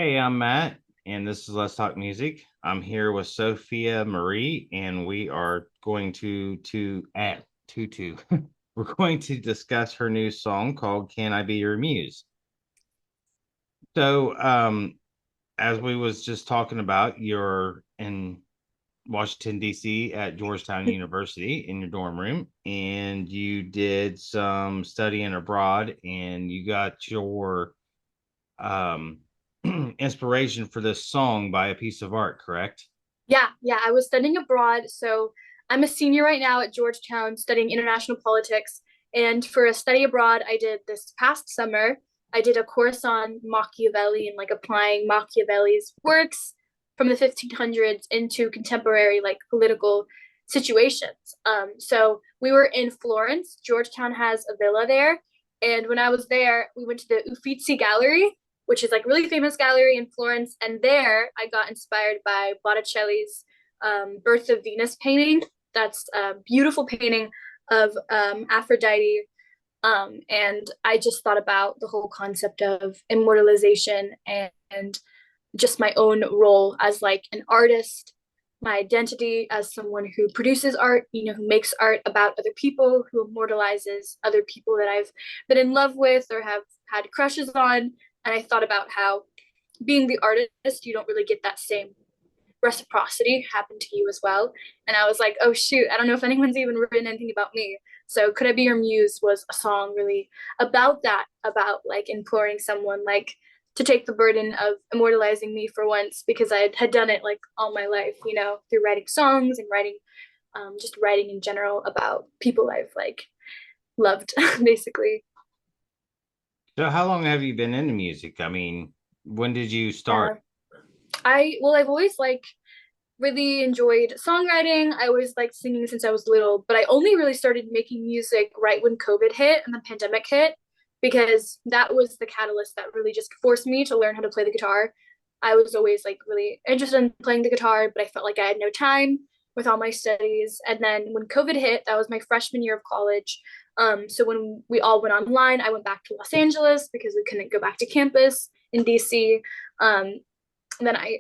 Hey, I'm Matt, and this is Let's Talk Music. I'm here with Sophia Marie, and we are going to at to we're going to discuss her new song called "Can I Be Your Muse?" So, as we was just talking about, you're in Washington D.C. at Georgetown University in your dorm room, and you did some studying abroad, and you got your um inspiration for this song by a piece of art, correct? Yeah, I was studying abroad. So I'm a senior right now at Georgetown studying international politics. And for a study abroad, I did this past summer, I did a course on Machiavelli and like applying Machiavelli's works from the 1500s into contemporary like political situations. So we were in Florence. Georgetown has a villa there. And when I was there, we went to the Uffizi Gallery, which is like really famous gallery in Florence. And there I got inspired by Botticelli's Birth of Venus painting. That's a beautiful painting of Aphrodite. And I just thought about the whole concept of immortalization and just my own role as like an artist, my identity as someone who produces art, who makes art about other people, who immortalizes other people that I've been in love with or have had crushes on. And I thought about how being the artist, you don't really get that same reciprocity happen to you as well. And I was like, oh shoot, I don't know if anyone's even written anything about me. So Could I Be Your Muse was a song really about that, about like imploring someone like to take the burden of immortalizing me for once because I had done it like all my life, through writing songs and writing just writing in general about people I've like loved basically. So how long have you been into music? I mean, when did you start? Yeah. I've always like really enjoyed songwriting. I always liked singing since I was little, but I only really started making music right when COVID hit and the pandemic hit because that was the catalyst that really just forced me to learn how to play the guitar. I was always like really interested in playing the guitar, but I felt like I had no time with all my studies. And then when COVID hit, that was my freshman year of college. So when we all went online, I went back to Los Angeles because we couldn't go back to campus in DC. And then I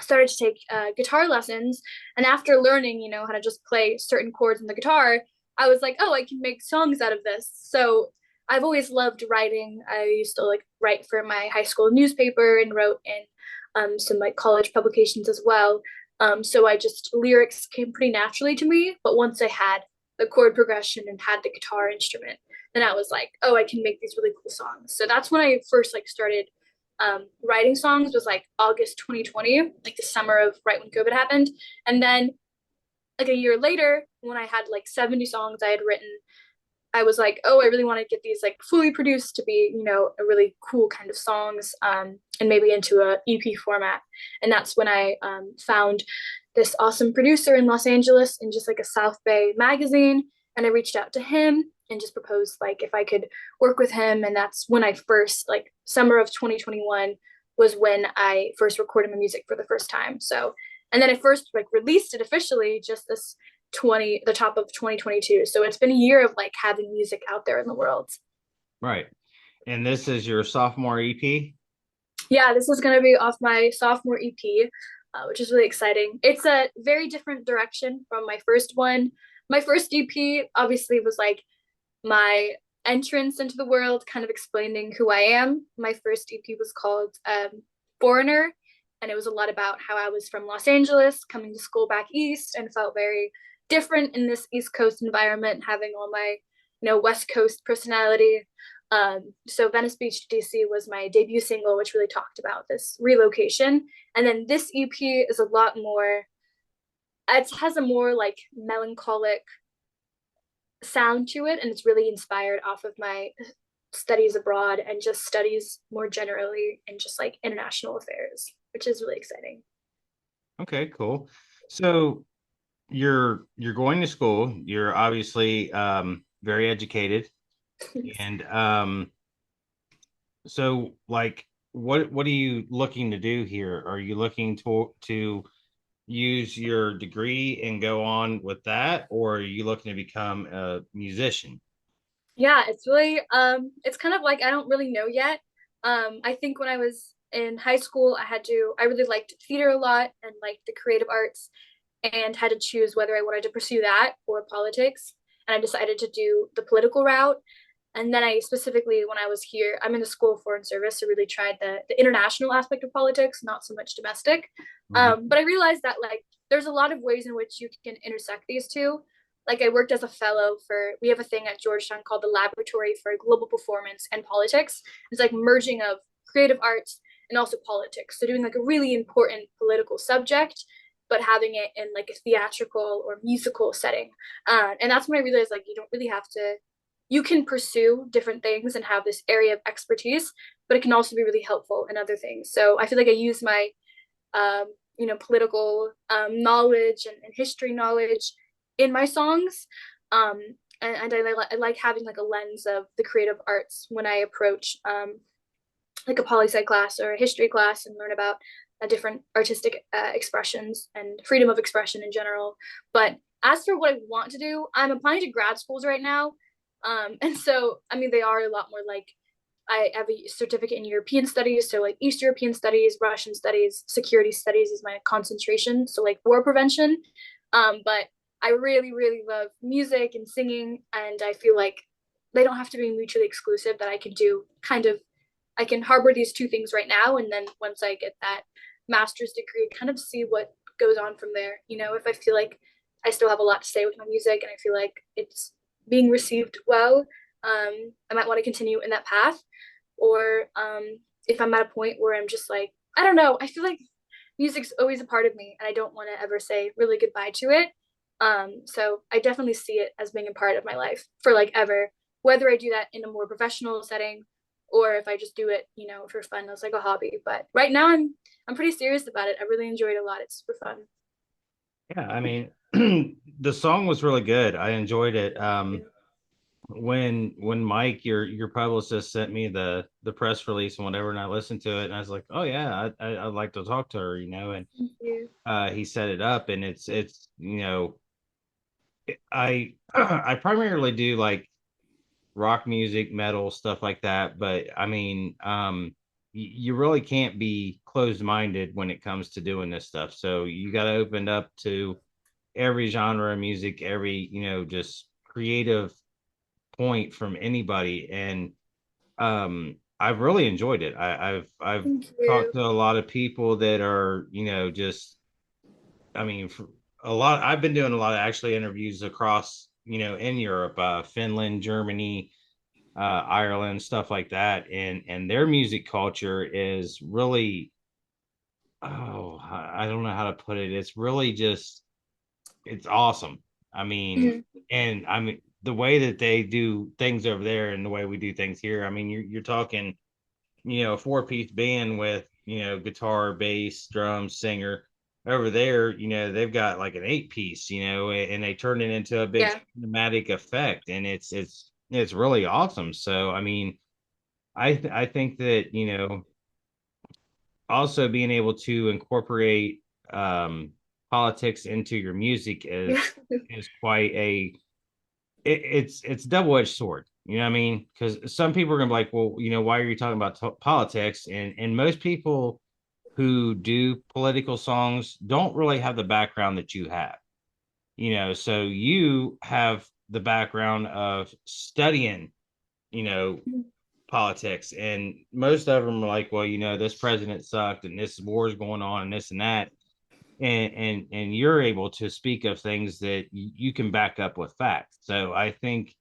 started to take guitar lessons. And after learning, how to just play certain chords on the guitar, I was like, oh, I can make songs out of this. So I've always loved writing. I used to like write for my high school newspaper and wrote in some like college publications as well. So I just lyrics came pretty naturally to me. But once I had the chord progression and had the guitar instrument, then I was like, oh, I can make these really cool songs. So that's when I first like started writing songs was like August 2020, like the summer of right when COVID happened. And then like a year later, when I had like 70 songs I had written, I was like, oh, I really want to get these like fully produced to be, a really cool kind of songs, and maybe into a EP format. And that's when I found this awesome producer in Los Angeles in just like a South Bay magazine. And I reached out to him and just proposed like if I could work with him. And that's when I first, like summer of 2021 was when I first recorded my music for the first time. So, and then I first like released it officially just this the top of 2022. So it's been a year of like having music out there in the world. Right. And this is your sophomore EP? Yeah, this is going to be off my sophomore EP, which is really exciting. It's a very different direction from my first one. My first EP obviously was like my entrance into the world, kind of explaining who I am. My first EP was called Foreigner, and it was a lot about how I was from Los Angeles, coming to school back east, and felt very different in this East Coast environment, having all my, West Coast personality. So Venice Beach, DC was my debut single, which really talked about this relocation. And then this EP is a lot more, it has a more like melancholic sound to it, and it's really inspired off of my studies abroad and just studies more generally in just like international affairs, which is really exciting. Okay, cool. So you're going to school. You're obviously very educated. And so like what are you looking to do here? Are you looking to use your degree and go on with that, or are you looking to become a musician? Yeah, it's really it's kind of like I don't really know yet. I think when I was in high school, I really liked theater a lot and liked the creative arts, and had to choose whether I wanted to pursue that or politics. And I decided to do the political route. And then I specifically, when I was here, I'm in the School of Foreign Service, so really tried the international aspect of politics, not so much domestic. Mhm. But I realized that like there's a lot of ways in which you can intersect these two. Like I worked as a fellow we have a thing at Georgetown called the Laboratory for Global Performance and Politics. It's like merging of creative arts and also politics. So doing like a really important political subject, but having it in like a theatrical or musical setting. And that's when I realized like you don't really have to, you can pursue different things and have this area of expertise, but it can also be really helpful in other things. So I feel like I use my political knowledge and history knowledge in my songs. Um, and I like having like a lens of the creative arts when I approach like a poli sci class or a history class and learn about different artistic expressions and freedom of expression in general. But as for what I want to do, I'm applying to grad schools right now. And so, I mean, they are a lot more like I have a certificate in European studies, so like East European studies, Russian studies, security studies is my concentration, so like war prevention. But I really, really love music and singing, and I feel like they don't have to be mutually exclusive. That I can do kind of, I can harbor these two things right now, and then once I get that master's degree, kind of see what goes on from there. You know, if I feel like I still have a lot to say with my music, and I feel like it's being received well, I might want to continue in that path. Or if I'm at a point where I'm just like, I don't know, I feel like music's always a part of me, and I don't want to ever say really goodbye to it. So I definitely see it as being a part of my life for like ever, whether I do that in a more professional setting or if I just do it, for fun as like a hobby. But right now I'm pretty serious about it. I really enjoy it a lot. It's super fun. Yeah, I mean, the song was really good. I enjoyed it. When Mike, your publicist, sent me the press release and whatever, and I listened to it, and I was like, oh yeah, I'd like to talk to her, and Thank you. he set it up, and it's I I primarily do like rock music, metal, stuff like that, but I mean, you really can't be closed minded when it comes to doing this stuff. So you got to open up to every genre of music, every just creative point from anybody, and I've really enjoyed it. I've Thank talked you. to a lot of people that are just, I mean, for a lot. I've been doing a lot of actually interviews across in Europe, Finland, Germany, Ireland, stuff like that, and their music culture is really, oh, I don't know how to put it. It's really just, it's awesome. I mean, Mhm. and I mean the way that they do things over there and the way we do things here. I mean, you're talking, a four-piece band with, guitar, bass, drums, singer. Over there, they've got like an eight-piece, and they turn it into a big Yeah. cinematic effect, and it's really awesome. So, I mean, I think that, also being able to incorporate politics into your music Yeah. is quite it's double-edged sword. You know what I mean? Because some people are gonna be like, well, why are you talking about politics? And most people who do political songs don't really have the background that you have. So you have the background of studying, you know, politics, and most of them are like, well, this president sucked, and this war is going on, and this and that, and you're able to speak of things that you can back up with facts. So I think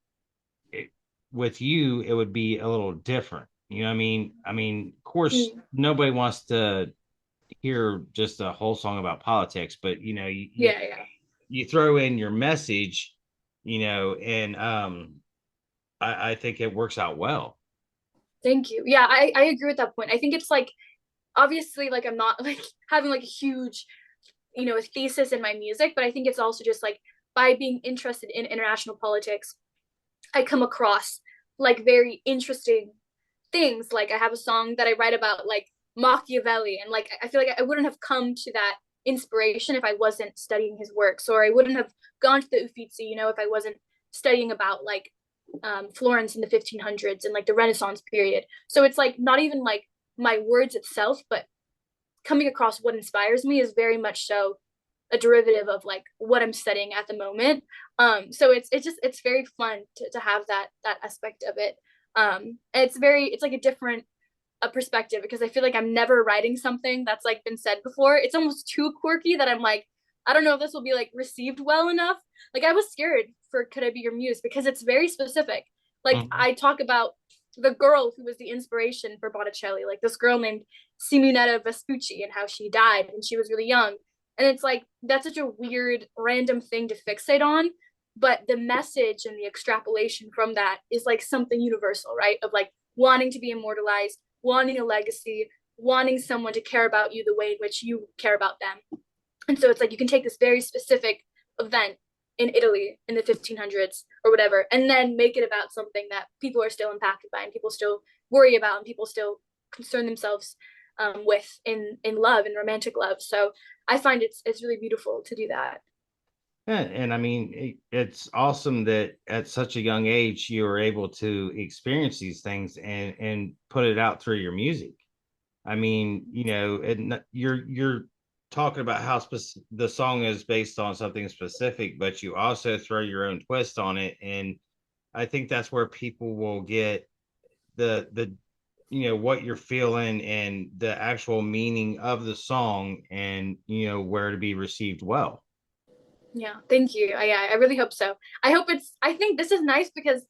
it, with you, it would be a little different. You know what I mean? I mean, of course, Mm. nobody wants to hear just a whole song about politics, but Yeah, yeah. you throw in your message, and I think it works out well. Thank you. Yeah, I agree with that point. I think it's like obviously like I'm not like having like a huge, a thesis in my music, but I think it's also just like by being interested in international politics, I come across like very interesting things. Like I have a song that I write about like Machiavelli, and like I feel like I wouldn't have come to that inspiration if I wasn't studying his works, or I wouldn't have gone to the Uffizi, if I wasn't studying about like Florence in the 1500s and like the Renaissance period. So it's like not even like my words itself, but coming across what inspires me is very much so a derivative of like what I'm studying at the moment. So it's very fun to have that aspect of it. It's like a different a perspective because I feel like I'm never writing something that's like been said before. It's almost too quirky that I'm like, I don't know if this will be like received well enough. Like I was scared for Could I Be Your Muse because it's very specific. Like Mhm. I talk about the girl who was the inspiration for Botticelli, like this girl named Simonetta Vespucci and how she died when she was really young. And it's like that's such a weird random thing to fixate on, but the message and the extrapolation from that is like something universal, right? Of like wanting to be immortalized, wanting a legacy, wanting someone to care about you the way in which you care about them. And so it's like you can take this very specific event in Italy in the 1500s or whatever, and then make it about something that people are still impacted by and people still worry about and people still concern themselves with in love and romantic love. So I find it's really beautiful to do that. Yeah, and I mean, it's awesome that at such a young age you were able to experience these things and put it out through your music. I mean, and you're talking about how the song is based on something specific, but you also throw your own twist on it, and I think that's where people will get the what you're feeling and the actual meaning of the song, and where to be received well. Yeah, thank you. I really hope so. I think this is nice because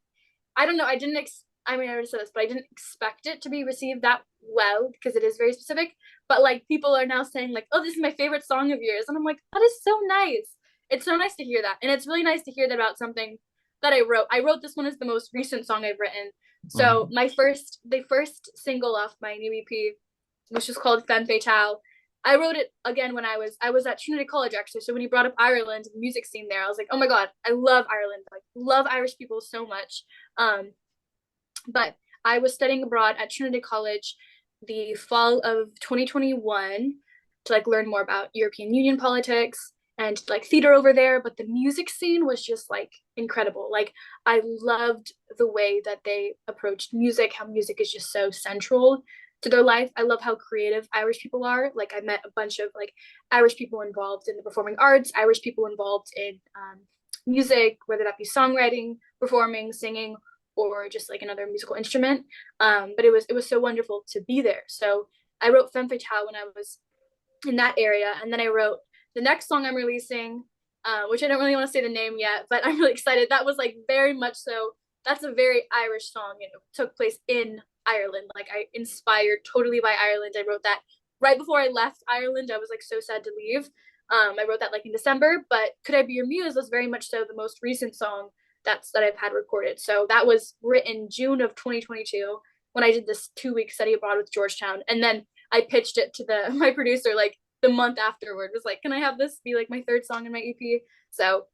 I don't know. I mean, I already said this, but I didn't expect it to be received that well because it is very specific. But like, people are now saying like, "Oh, this is my favorite song of yours," and I'm like, "That is so nice." It's so nice to hear that, and it's really nice to hear that about something that I wrote. I wrote this one as the most recent song I've written. So Mhm. the first single off my new EP, which is called Femme Fatale. I wrote it again when I was at Trinity College actually. So when you brought up Ireland and the music scene there, I was like, oh my god, I love Ireland. Like love Irish people so much. But I was studying abroad at Trinity College the fall of 2021 to like learn more about European Union politics and like theater over there. But the music scene was just like incredible. Like I loved the way that they approached music, how music is just so central to their life. I love how creative Irish people are. Like I met a bunch of like Irish people involved in the performing arts, Irish people involved in music, whether that be songwriting, performing, singing, or just like another musical instrument. But it was so wonderful to be there. So I wrote Femme Fatale when I was in that area, and then I wrote the next song I'm releasing, which I don't really want to say the name yet, but I'm really excited. That was like very much so. That's a very Irish song. It took place in Ireland. Like I inspired totally by Ireland. I wrote that right before I left Ireland. I was like so sad to leave. I wrote that like in December, but Could I Be Your Muse was very much so the most recent song that I've had recorded. So that was written June of 2022 when I did this 2 week study abroad with Georgetown, and then I pitched it to the my producer like the month afterward. Was like, can I have this be like my third song in my EP? So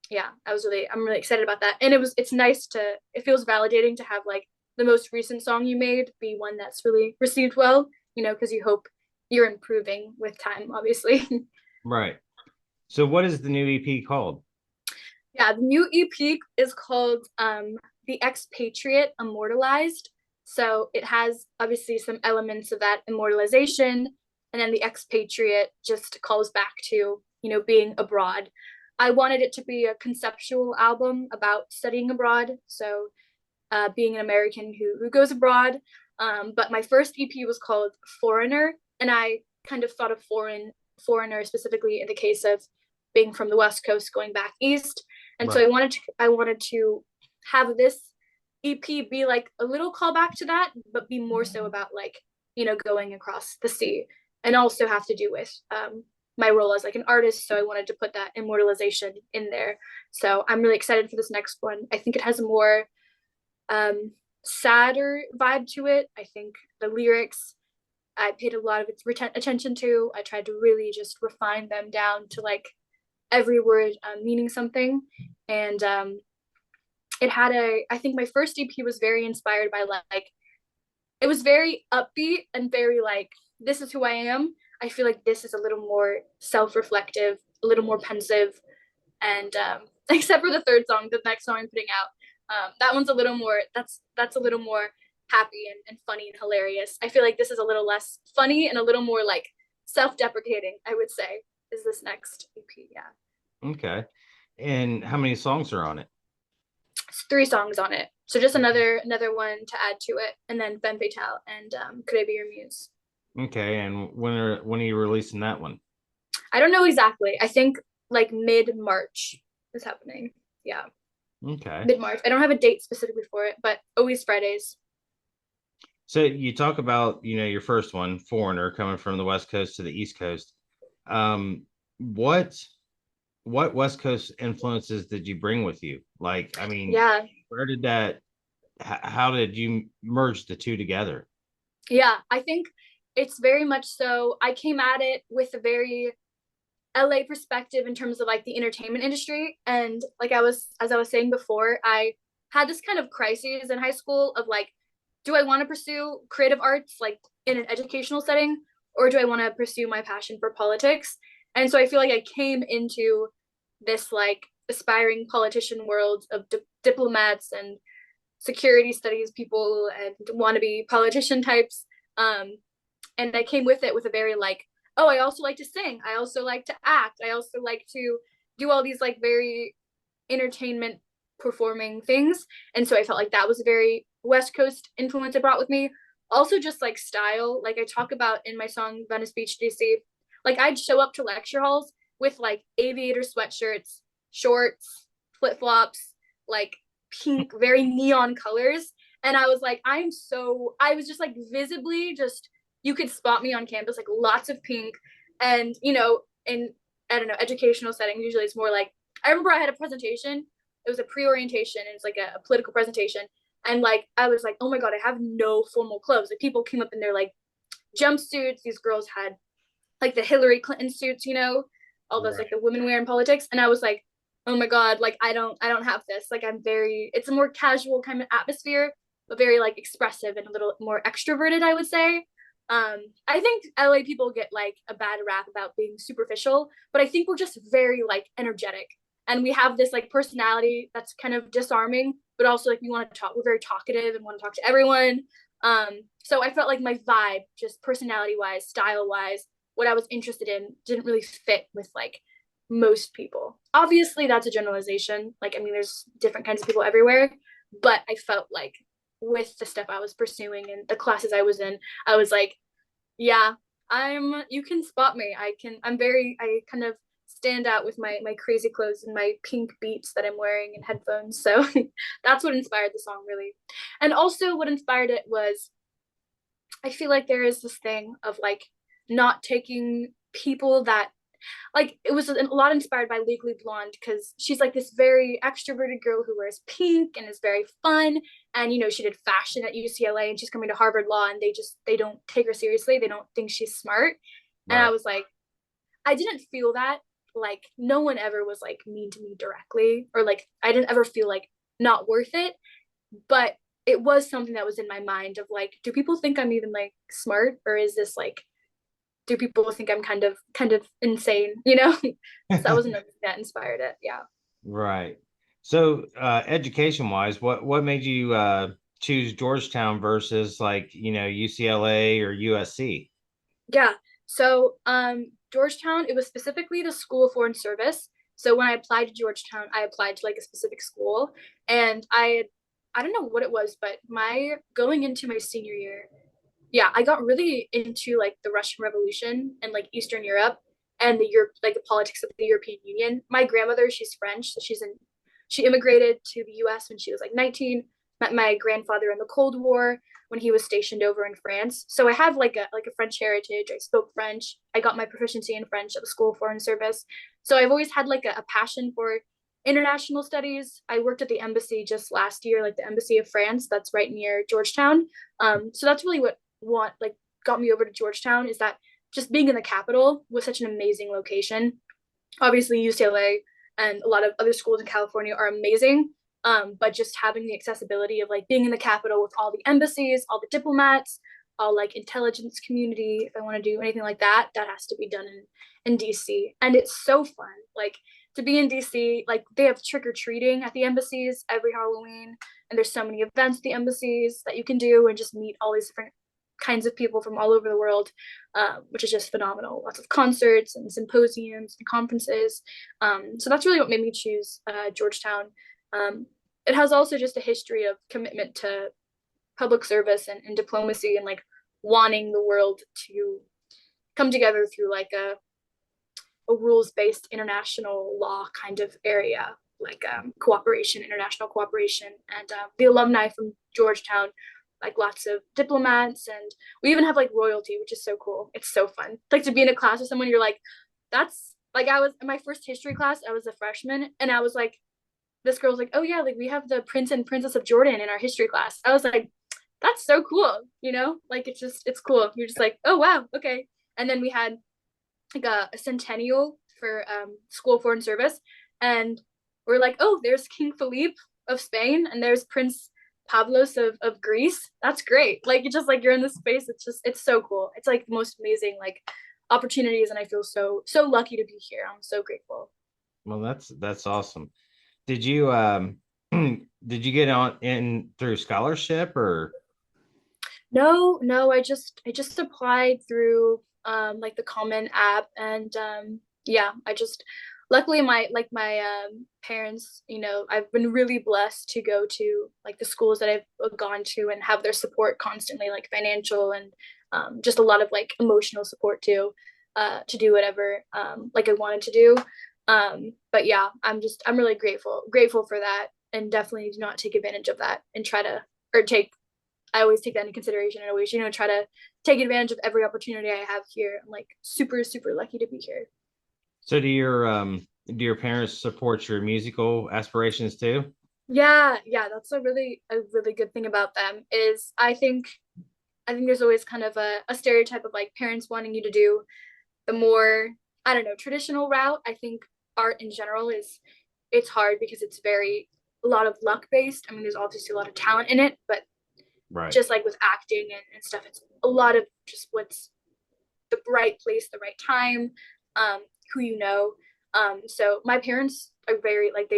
yeah, I'm really excited about that, and it's nice to it feels validating to have like the most recent song you made be one that's really received well, because you hope you're improving with time, obviously. Right. So, what is the new EP called? Yeah, the new EP is called The Expatriate Immortalized. So it has obviously some elements of that immortalization, and then the expatriate just calls back to, being abroad. I wanted it to be a conceptual album about studying abroad. So being an American who goes abroad. But my first EP was called Foreigner, and I kind of thought of foreigner specifically in the case of being from the West Coast going back east. And so Right. I wanted to have this EP be like a little callback to that, but be more so about like, going across the sea, and also have to do with my role as like an artist. So I wanted to put that immortalization in there. So I'm really excited for this next one. I think it has a more um, sadder vibe to it. I think the lyrics I paid a lot of its attention to. I tried to really just refine them down to like every word meaning something. And it had I think my first EP was very inspired by like, it was very upbeat and very like, this is who I am. I feel like this is a little more self reflective, a little more pensive, and except for the third song, the next song I'm putting out, that one's a little more. That's a little more happy and funny and hilarious. I feel like this is a little less funny and a little more like self-deprecating, I would say, is this next EP. Yeah. Okay. And how many songs are on it? It's 3 songs on it. So just another one to add to it. And then Femme Fatale and Could I Be Your Muse? Okay. And when are you releasing that one? I don't know exactly. I think like mid-March is happening. Yeah. Okay. Mid-March. I don't have a date specifically for it, but always Fridays. So you talk about, your first one, Foreigner, coming from the West Coast to the East Coast. Um, what what West Coast influences did you bring with you? Like, I mean, Yeah. where did that how did you merge the two together? Yeah. I think it's very much so. I came at it with a very LA perspective in terms of like the entertainment industry. And like as I was saying before, I had this kind of crisis in high school of like, do I want to pursue creative arts like in an educational setting, or do I want to pursue my passion for politics? And so I feel like I came into this like aspiring politician world of diplomats and security studies people and wannabe politician types. Um, and I came with it with a very like, oh, I also like to sing. I also like to act. I also like to do all these like very entertainment performing things. And so I felt like that was a very West Coast influence I brought with me. Also just like style, like I talk about in my song Venice Beach DC, like I'd show up to lecture halls with like aviator sweatshirts, shorts, flip-flops, like pink, very neon colors. And I was like, I was just like visibly just you could spot me on campus, like lots of pink. And, in, I don't know, educational settings, usually it's more like, I remember I had a presentation. It was a pre-orientation and it's like a political presentation. And like, I was like, oh my God, I have no formal clothes. Like people came up in their like jumpsuits. These girls had like the Hillary Clinton suits, all those Right. like the women wear in politics. And I was like, oh my God, like I don't have this. Like it's a more casual kind of atmosphere, but very like expressive and a little more extroverted, I would say. I think LA people get like a bad rap about being superficial, but I think we're just very like energetic. And we have this like personality that's kind of disarming, but also like we want to talk, we're very talkative and want to talk to everyone. So I felt like my vibe, just personality wise, style wise, what I was interested in didn't really fit with like most people. Obviously, that's a generalization. Like, I mean, there's different kinds of people everywhere, but I felt like with the stuff I was pursuing and the classes I was in, I was like, yeah, you can spot me. I kind of stand out with my crazy clothes and my pink beats that I'm wearing and headphones. So that's what inspired the song really. And also what inspired it was I feel like there is this thing of like not taking people that like it was a lot inspired by Legally Blonde because she's like this very extroverted girl who wears pink and is very fun. And she did fashion at UCLA and she's coming to Harvard Law and they don't take her seriously. They don't think she's smart. And I Right. was like, I didn't feel that. Like no one ever was like mean to me directly or like I didn't ever feel like not worth it. But it was something that was in my mind of like, do people think I'm even like smart or is this like do people think I'm kind of insane, So that was another thing that inspired it. Yeah. Right. So, education wise, what made you choose Georgetown versus like, UCLA or USC? Yeah. So Georgetown, it was specifically the School of Foreign Service. So when I applied to Georgetown, I applied to like a specific school and I don't know what it was, but my going into my senior year, yeah, I got really into like the Russian Revolution and like Eastern Europe and the Europe, like the politics of the European Union. My grandmother, she's French, so she immigrated to the U.S. when she was like 19. Met my grandfather in the Cold War when he was stationed over in France. So I have like a French heritage. I spoke French. I got my proficiency in French at the School of Foreign Service. So I've always had like a passion for international studies. I worked at the embassy just last year, like the embassy of France, that's right near Georgetown. So that's really what like got me over to Georgetown is that just being in the capital was such an amazing location. Obviously, UCLA and a lot of other schools in California are amazing. But just having the accessibility of like being in the capital with all the embassies, all the diplomats, all like intelligence community, if I want to do anything like that, that has to be done in DC. And it's so fun. Like to be in DC, like they have trick or treating at the embassies every Halloween, and there's so many events at the embassies that you can do and just meet all these different kinds of people from all over the world, which is just phenomenal. Lots of concerts and symposiums and conferences. So that's really what made me choose Georgetown. Um, it has also just a history of commitment to public service and diplomacy and like wanting the world to come together through like a rules-based international law kind of area, like cooperation, international cooperation. And the alumni from Georgetown, like lots of diplomats, and we even have like royalty, which is so cool. It's so fun. Like to be in a class with someone, you're like, that's like I was in my first history class. I was a freshman, and I was like, this girl was like, oh yeah, like we have the Prince and Princess of Jordan in our history class. I was like, that's so cool, like it's cool. You're just like, oh wow, okay. And then we had like a centennial for school of foreign service, and we're like, oh, there's King Philippe of Spain, and there's Prince Pavlos of Greece. That's great. Like it's just like you're in this space. It's so cool. It's like the most amazing like opportunities, and I feel so lucky to be here. I'm so grateful. Well, that's awesome. Did you did you get on in through scholarship or? No, I just applied through like the Common app, and yeah, I just luckily my parents, I've been really blessed to go to like the schools that I've gone to and have their support constantly, like financial and just a lot of like emotional support too, to do whatever like I wanted to do. But yeah, I'm really grateful for that, and definitely do not take advantage of that and try to or take I always take that into consideration and always, try to take advantage of every opportunity I have here. I'm like super lucky to be here. So do your parents support your musical aspirations too? Yeah, that's a really good thing about them is I think there's always kind of a stereotype of like parents wanting you to do the more, I don't know, traditional route. I think art in general it's hard because it's very a lot of luck based. I mean, there's obviously a lot of talent in it, but Right. just like with acting and stuff, it's a lot of just what's the right place, the right time, um, who you know. So my parents are very like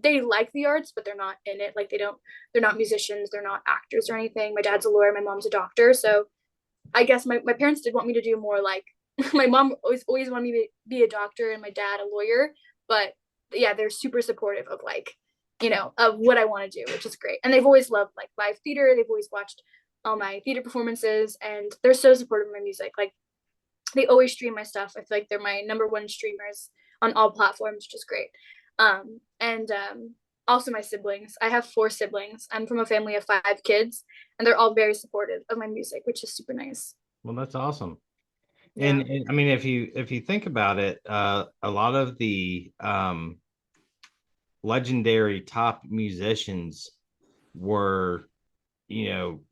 they like the arts, but they're not in it. Like they're not musicians, they're not actors or anything. My dad's a lawyer, my mom's a doctor. So I guess my parents did want me to do more like my mom always wanted me to be a doctor and my dad a lawyer. But yeah, they're super supportive of like, of what I want to do, which is great. And they've always loved like live theater. They've always watched all my theater performances and they're so supportive of my music. Like they always stream my stuff. I feel like they're my number one streamers on all platforms, which is great. And Also my siblings. I have four siblings. I'm from a family of five kids, and they're all very supportive of my music, which is super nice. Well, that's awesome. Yeah. And I mean, if you think about it, a lot of the legendary top musicians were,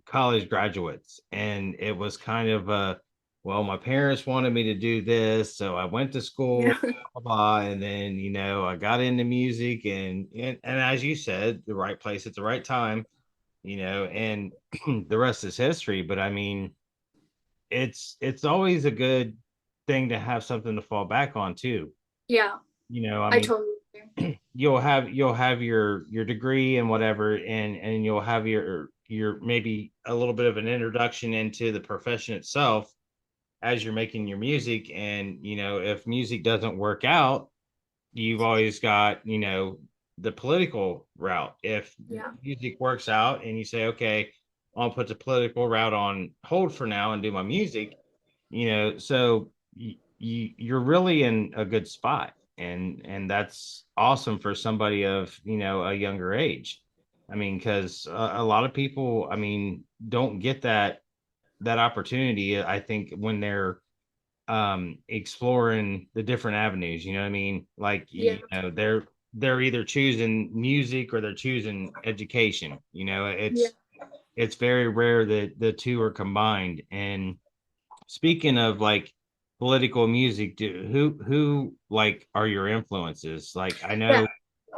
college graduates, and it was kind of well, my parents wanted me to do this, so I went to school, Yeah. blah, blah, and then I got into music, and as you said, the right place at the right time, and the rest is history. But I mean, it's always a good thing to have something to fall back on too. Yeah. I I mean, totally agree. you'll have your degree and whatever, and you'll have your maybe a little bit of an introduction into the profession itself as you're making your music. And if music doesn't work out, you've always got the political route. If Yeah. music works out and you say, okay, I'll put the political route on hold for now and do my music, so you're really in a good spot. And that's awesome for somebody of a younger age. I mean, because a lot of people, I mean, don't get that opportunity, I think, when they're exploring the different avenues. You know what I mean? Like, Yeah. they're either choosing music or they're choosing education. Yeah. It's very rare that the two are combined. And speaking of like political music, who like are your influences? Like, I Yeah. know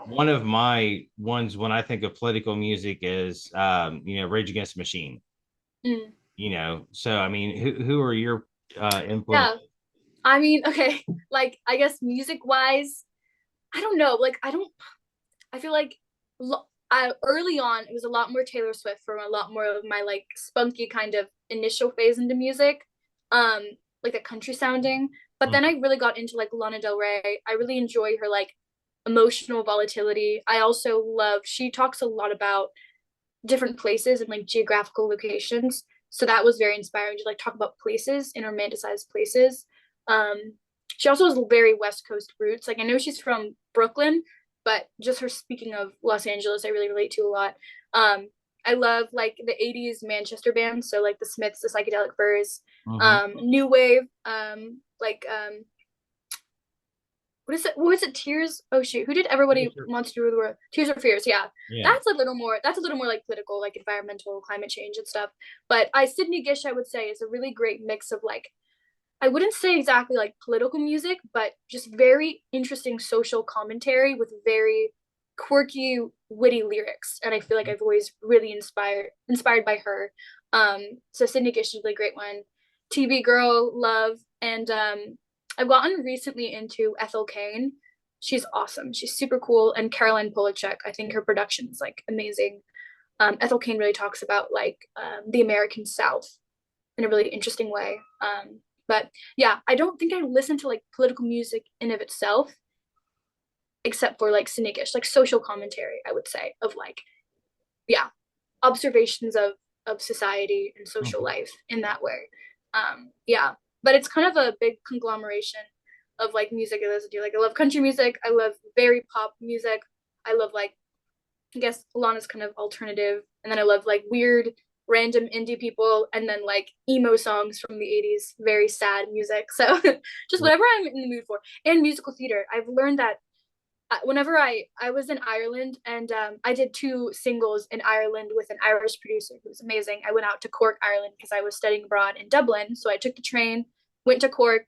one of my ones when I think of political music is Rage Against the Machine. Mm. So I mean, who are your influence? Yeah. I mean, okay, like I guess music wise, I don't know. Like I don't. I feel like early on it was a lot more Taylor Swift from a lot more of my like spunky kind of initial phase into music, um, like the country sounding. But then I really got into like Lana Del Rey. I really enjoy her like emotional volatility. I also love she talks a lot about different places and like geographical locations. So that was very inspiring to like talk about places and romanticized places. Um, she also has very West Coast roots. Like I know she's from Brooklyn, but just her speaking of Los Angeles, I really relate to a lot. I love like the 80s Manchester bands, so like the Smiths, the Psychedelic Furs, Mm-hmm. New Wave, like what is it? What was it? Tears? Oh shoot! Who did Everybody Wants to Rule the World? Tears for Fears. Yeah, Yeah. that's a little more. That's a little more like political, like environmental, climate change and stuff. But I Sydney Gish, I would say, is a really great mix of like I wouldn't say exactly like political music, but just very interesting social commentary with very quirky, witty lyrics. And I feel like I've always really inspired by her. So Sydney Gish is a really great one. TV Girl, Love, and I've gotten recently into Ethel Kane. She's awesome. She's super cool. And Caroline Polachek, I think her production is like amazing. Ethel Kane really talks about like the American South in a really interesting way. But yeah, I don't think I listen to like political music in of itself, except for like Sinikish, like social commentary, I would say, of like, yeah, observations of society and social Mhm. life in that way. Yeah. But it's kind of a big conglomeration of like music I listen to. Like I love country music, I love very pop music, I love like I guess Alana's kind of alternative, and then I love like weird random indie people, and then like emo songs from the 80s, very sad music. So just whatever I'm in the mood for. And musical theater. I've learned that whenever I was in Ireland, and I did two singles in Ireland with an Irish producer who was amazing. I went out to Cork, Ireland because I was studying abroad in Dublin. So I took the train, went to Cork,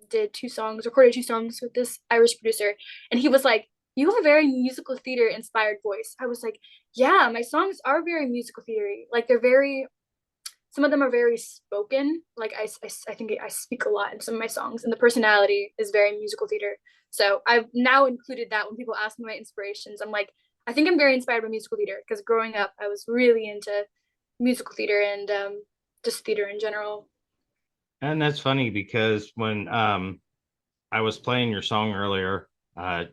did two songs, recorded two songs with this Irish producer, and he was like, "You have a very musical theater inspired voice." I was like, "Yeah, my songs are very musical theatery. Like they're very. Some of them are very spoken. Like I think I speak a lot in some of my songs, and the personality is very musical theater. So I've now included that when people ask me my inspirations. I'm like, I think I'm very inspired by musical theater because growing up, I was really into musical theater and just theater in general. And that's funny because when I was playing your song earlier, I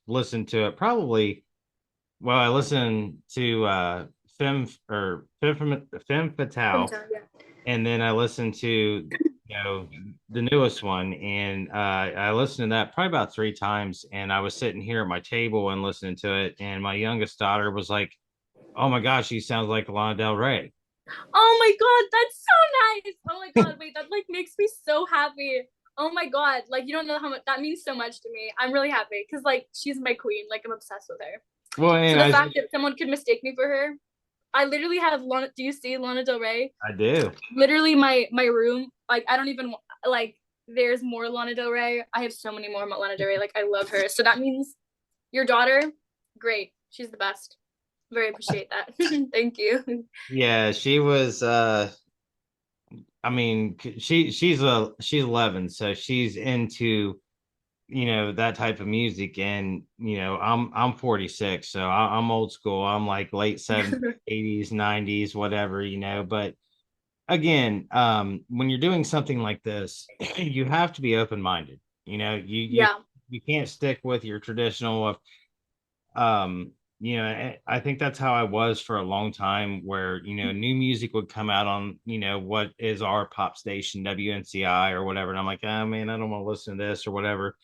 listened to it probably, well, I listened to Femme Fatale, Sometimes, yeah. and then I listened to, the newest one, and I listened to that probably about three times, and I was sitting here at my table and listening to it, and my youngest daughter was like, "Oh my gosh, she sounds like Lana Del Rey." Oh my god, that's so nice. Oh my god, wait, that like makes me so happy. Oh my god, like you don't know how much that means so much to me. I'm really happy because like she's my queen. Like I'm obsessed with her. Well, So and the fact that someone could mistake me for her, I literally have Lana. Do you see Lana Del Rey? I do. Literally my room. Like I don't even like. There's more Lana Del Rey. I have so many more Lana Del Rey. Like I love her. So that means your daughter, great. She's the best. Very appreciate that. Thank you. Yeah, she was I mean, she's 11, so she's into, that type of music, and I'm 46, so I'm old school. I'm like late 70s, 80s, 90s, whatever, but again, when you're doing something like this, you have to be open-minded. Yeah. You can't stick with your traditional of, I think that's how I was for a long time, where new music would come out on what is our pop station, WNCI or whatever, and I'm like, oh man, I don't want to listen to this or whatever.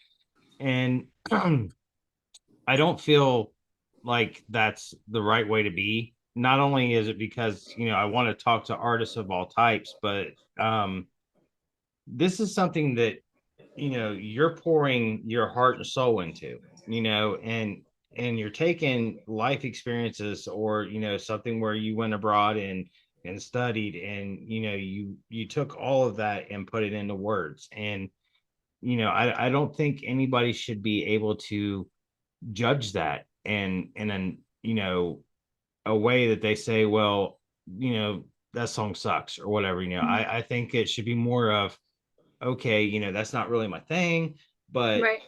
And I don't feel like that's the right way to be. Not only is it because I want to talk to artists of all types, but um this is something that you're pouring your heart and soul into, and you're taking life experiences, or something where you went abroad and studied, and you took all of that and put it into words. And I don't think anybody should be able to judge that and in an a way that they say, well, that song sucks or whatever. I think it should be more of, okay, that's not really my thing, but Right.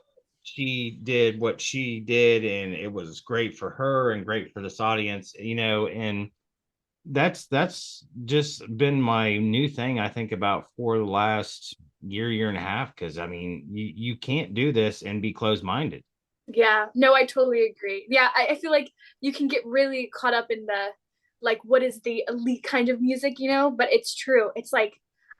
she did what she did, and it was great for her and great for this audience, and that's just been my new thing I think about for the last year and a half, because I mean you can't do this and be closed-minded. Yeah, no, I totally agree. Yeah, I feel like you can get really caught up in the like what is the elite kind of music, but it's true. It's like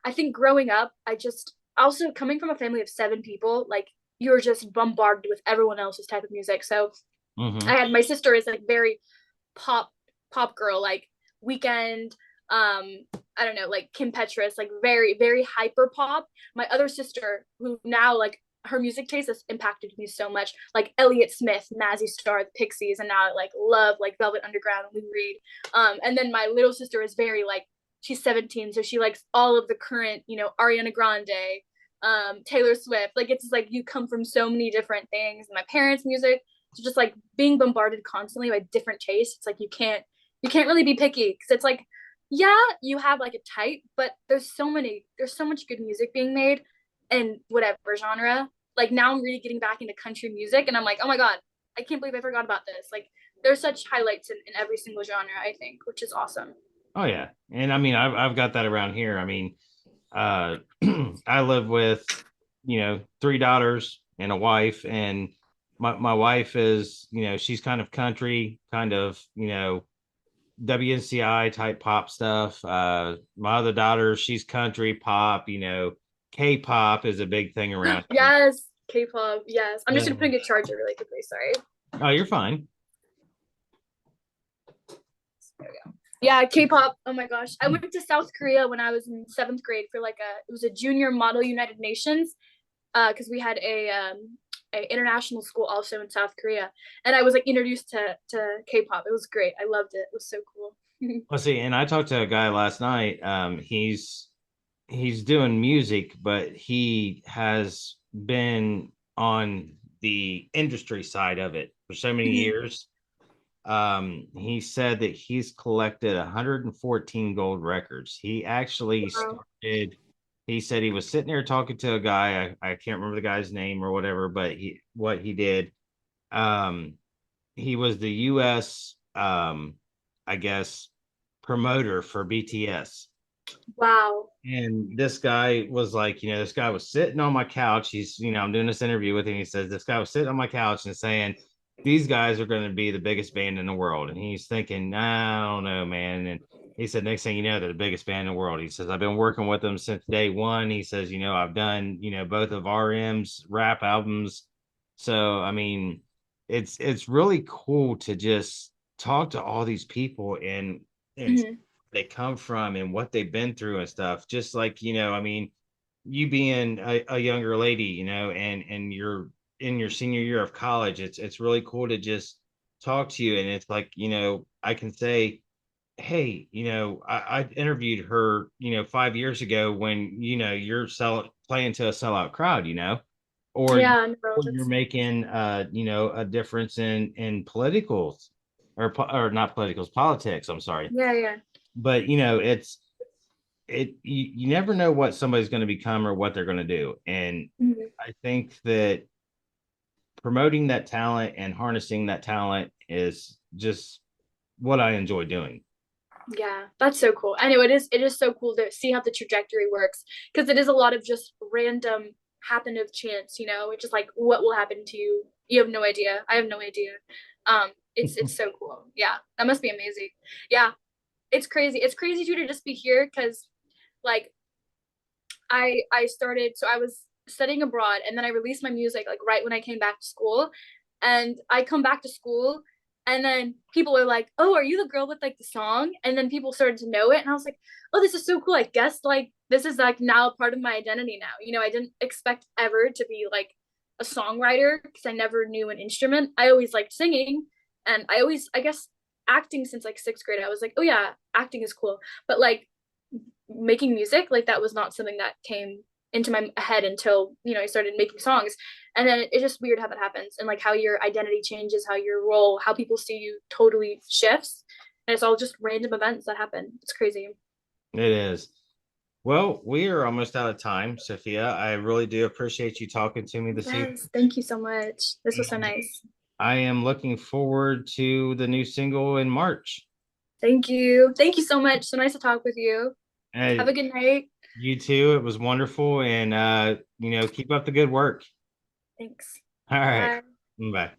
I think growing up, I just also coming from a family of seven people, like you're just bombarded with everyone else's type of music. So I Hmm. had my sister is like very pop pop girl, like Weekend, I don't know, like Kim Petras, like very, very hyper pop. My other sister, who now like her music taste has impacted me so much, like Elliott Smith, Mazzy Star, the Pixies, and now I like love like Velvet Underground and Lou Reed. And then my little sister is very like she's 17, so she likes all of the current, Ariana Grande, Taylor Swift. Like it's just, like you come from so many different things. And my parents' music, so just like being bombarded constantly by different tastes. It's like you can't really be picky because it's like yeah, you have like a type, but there's so much good music being made in whatever genre. Like now I'm really getting back into country music and I'm like, oh my God, I can't believe I forgot about this. Like there's such highlights in every single genre, I think, which is awesome. Oh yeah, and I mean I've got that around here. I mean, uh I live with three daughters and a wife, and my wife is, she's kind of country, kind of, WNCI type pop stuff. My other daughter, she's country pop, K-pop is a big thing around here. Yes, K-pop, yes. I'm just gonna put And in a charger really quickly, sorry. oh, you're fine. Yeah, K-pop. Oh my gosh. I went to South Korea when I was in seventh grade for like it was a junior model United Nations, because we had a international school also in South Korea, and I was like introduced to K-pop. It was great. I loved it. It was so cool. Well, see, and I talked to a guy last night. He's doing music, but he has been on the industry side of it for so many years. He said that he's collected 114 gold records. He actually Wow. started, he said he was sitting there talking to a guy, I can't remember the guy's name or whatever, but what he did, um, he was the US, I guess, promoter for BTS. Wow. And this guy was like, this guy was sitting on my couch. I'm doing this interview with him. He says, this guy was sitting on my couch and saying, these guys are going to be the biggest band in the world. And he's thinking, nah, I don't know, man. And he said, next thing you know, they're the biggest band in the world. He says, I've been working with them since day one. He says, I've done, both of RM's rap albums. So, I mean, it's really cool to just talk to all these people and Mhm. they come from and what they've been through and stuff. Just like, I mean, you being a younger lady, and you're in your senior year of college, it's really cool to just talk to you. And it's like, I can say, hey, I interviewed her, 5 years ago when, you're playing to a sellout crowd, or Yeah, no, or you're that's making a difference in politicals, or not politicals, politics, I'm sorry. yeah, yeah. But you never know what somebody's going to become or what they're going to do. And Mhm. I think that promoting that talent and harnessing that talent is just what I enjoy doing. Yeah, that's so cool. I know it is so cool to see how the trajectory works because it is a lot of just random happen of chance, it's just like what will happen to you. You have no idea. I have no idea. It's so cool. Yeah, that must be amazing. Yeah, it's crazy. It's crazy too to just be here because like I started so I was studying abroad and then I released my music like right when I came back to school. And I come back to school and then people are like, "Oh, are you the girl with like the song?" And then people started to know it and I was like, "Oh, this is so cool. I guess like this is like now a part of my identity now." I didn't expect ever to be like a songwriter because I never knew an instrument. I always liked singing and I guess acting since like 6th grade. I was like, "Oh yeah, acting is cool." But like making music, like that was not something that came into my head until I started making songs. And then it's just weird how that happens and like how your identity changes, how your role, how people see you totally shifts, and it's all just random events that happen. It's crazy. It is. Well, we are almost out of time, Sophia. I really do appreciate you talking to me this evening. Yes, thank you so much. This was so And nice. I am looking forward to the new single in March. Thank you. Thank you so much. So nice to talk with you. Have a And good night. you too. It was wonderful. And, keep up the good work. Thanks. All right. Bye. Bye.